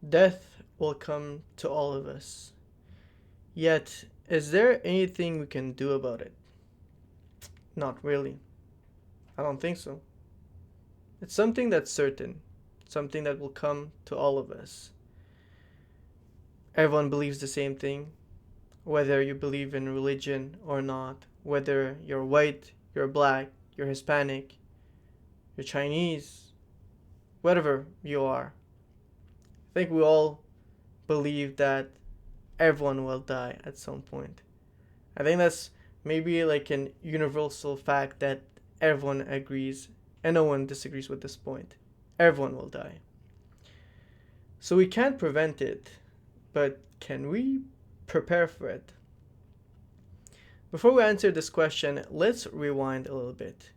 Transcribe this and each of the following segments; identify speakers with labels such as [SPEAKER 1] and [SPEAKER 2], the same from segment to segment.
[SPEAKER 1] Death will come to all of us. Yet, is there anything we can do about it? Not really. I don't think so. It's something that's certain, something that will come to all of us. Everyone believes the same thing, whether you believe in religion or not, whether you're white, you're black, you're Hispanic, you're Chinese, whatever you are. I think we all believe that everyone will die at some point. I think that's maybe like an universal fact that everyone agrees and no one disagrees with this point. Everyone will die. So we can't prevent it, but can we prepare for it? Before we answer this question, let's rewind a little bit.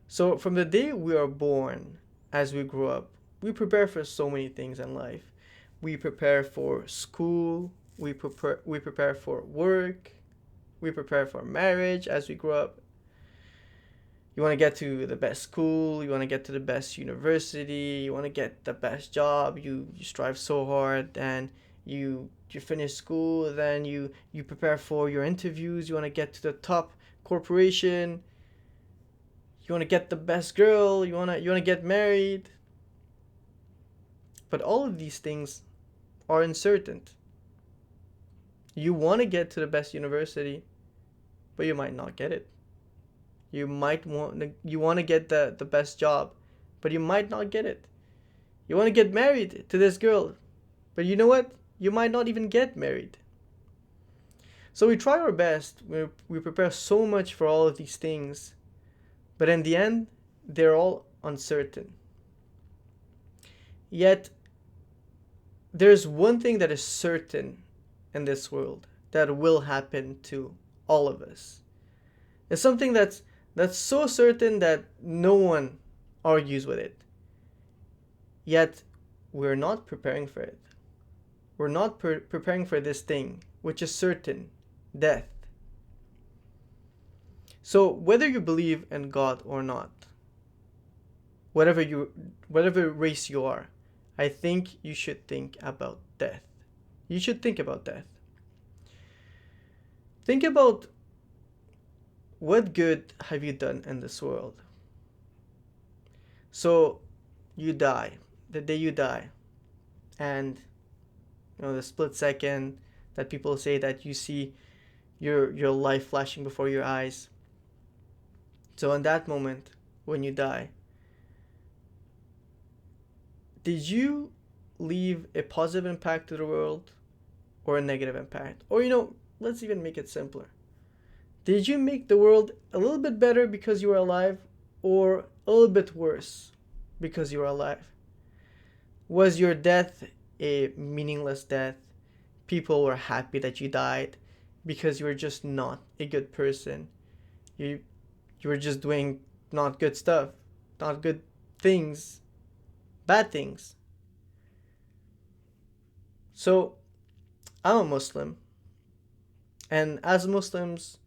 [SPEAKER 1] So, from the day we are born, as we grow up, we prepare for so many things in life. We prepare for school, we prepare for work, we prepare for marriage as we grow up. You want to get to the best school, you want to get to the best university, you want to get the best job, you strive so hard, and you finish school, then you prepare for your interviews, you want to get to the top corporation, you want to get the best girl, you want to get married. But all of these things are uncertain. You want to get to the best university, but you might not get it. You want to get the best job, but you might not get it. You want to get married to this girl, but you know what? You might not even get married. So we try our best. We prepare so much for all of these things, but in the end, they're all uncertain. Yet, there's one thing that is certain in this world that will happen to all of us. It's something that's so certain that no one argues with it. Yet, we're not preparing for it. We're not preparing for this thing, which is certain, death. So, whether you believe in God or not, whatever you whatever race you are, I think you should think about death. You should think about death. Think about what good have you done in this world? So you die, the day you die, and the split second that people say that you see your life flashing before your eyes. So in that moment when you die, did you leave a positive impact to the world or a negative impact? Or let's even make it simpler. Did you make the world a little bit better because you were alive or a little bit worse because you were alive? Was your death a meaningless death? People were happy that you died because you were just not a good person. You you were just doing not good stuff, not good things, bad things. So, I'm a Muslim, and as Muslims,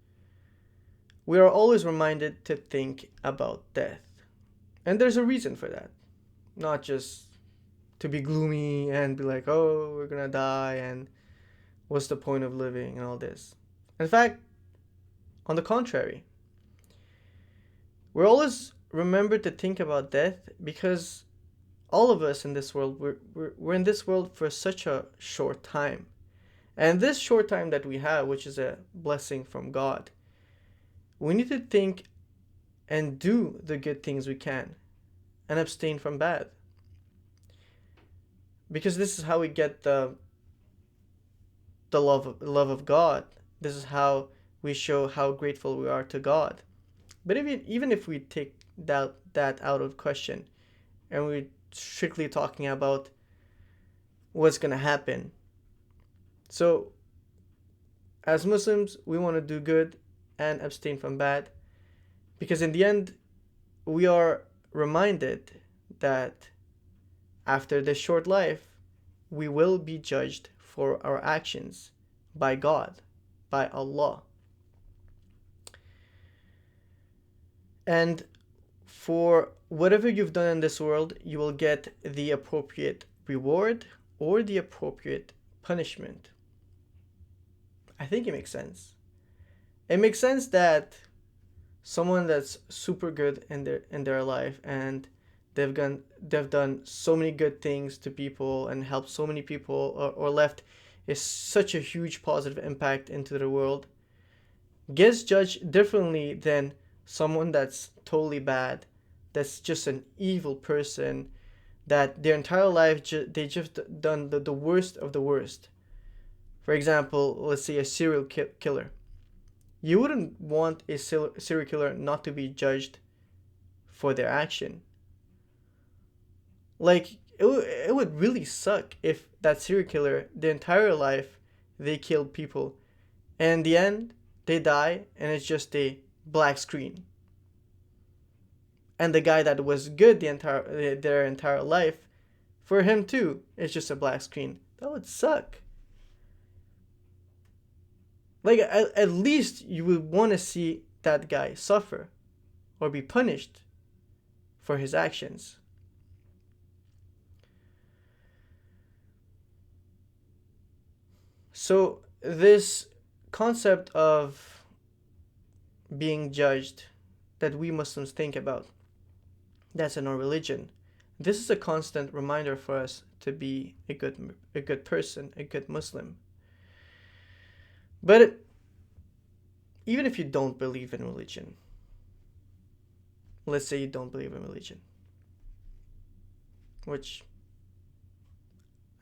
[SPEAKER 1] we are always reminded to think about death. And there's a reason for that. Not just to be gloomy and be like, oh, we're gonna die and what's the point of living and all this. In fact, on the contrary, we're always remembered to think about death because all of us in this world, we're in this world for such a short time. And this short time that we have, which is a blessing from God, we need to think and do the good things we can and abstain from bad. Because this is how we get the love of God. This is how we show how grateful we are to God. But even if we take that out of question and we're strictly talking about what's gonna happen. So as Muslims, we want to do good and abstain from bad because in the end, we are reminded that after this short life, we will be judged for our actions by God, by Allah. And for whatever you've done in this world, you will get the appropriate reward or the appropriate punishment. I think it makes sense. It makes sense that someone that's super good in their life, and they've done so many good things to people and helped so many people, or left is such a huge positive impact into the world, gets judged differently than someone that's totally bad, that's just an evil person, that their entire life they just done the worst of the worst. For example, let's say a serial killer. You wouldn't want a serial killer not to be judged for their action. Like, it would really suck if that serial killer, the entire life, they killed people, and in the end, they die, and it's just a black screen. And the guy that was good their entire life, for him too, it's just a black screen. That would suck. Like, at least you would want to see that guy suffer or be punished for his actions. So, this concept of being judged that we Muslims think about, that's in our religion. This is a constant reminder for us to be a good person, a good Muslim. But even if you don't believe in religion, let's say you don't believe in religion, which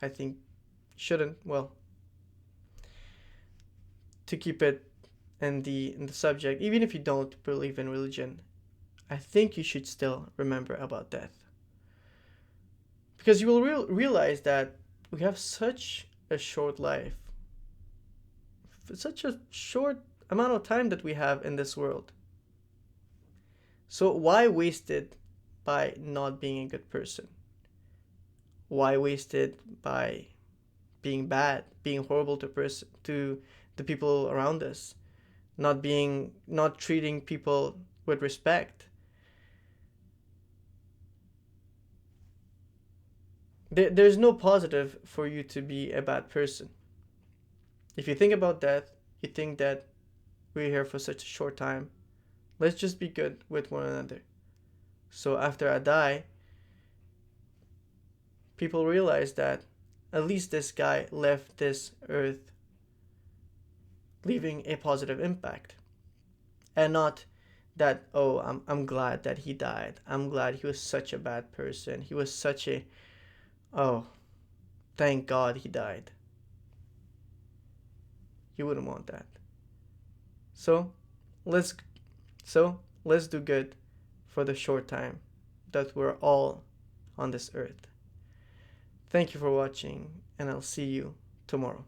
[SPEAKER 1] I think shouldn't, well, to keep it in the subject, even if you don't believe in religion, I think you should still remember about death. Because you will realize that we have such a short life, such a short amount of time that we have in this world. So why waste it by not being a good person? Why waste it by being bad, being horrible to the people around us, not treating people with respect? There's no positive for you to be a bad person. If you think about death, you think that we're here for such a short time. Let's just be good with one another. So after I die, people realize that at least this guy left this earth leaving a positive impact. And not that, oh, I'm glad that he died. I'm glad he was such a bad person. He was such a, oh, thank God he died. You wouldn't want that. So let's let's do good for the short time that we're all on this earth. Thank you for watching, and I'll see you tomorrow.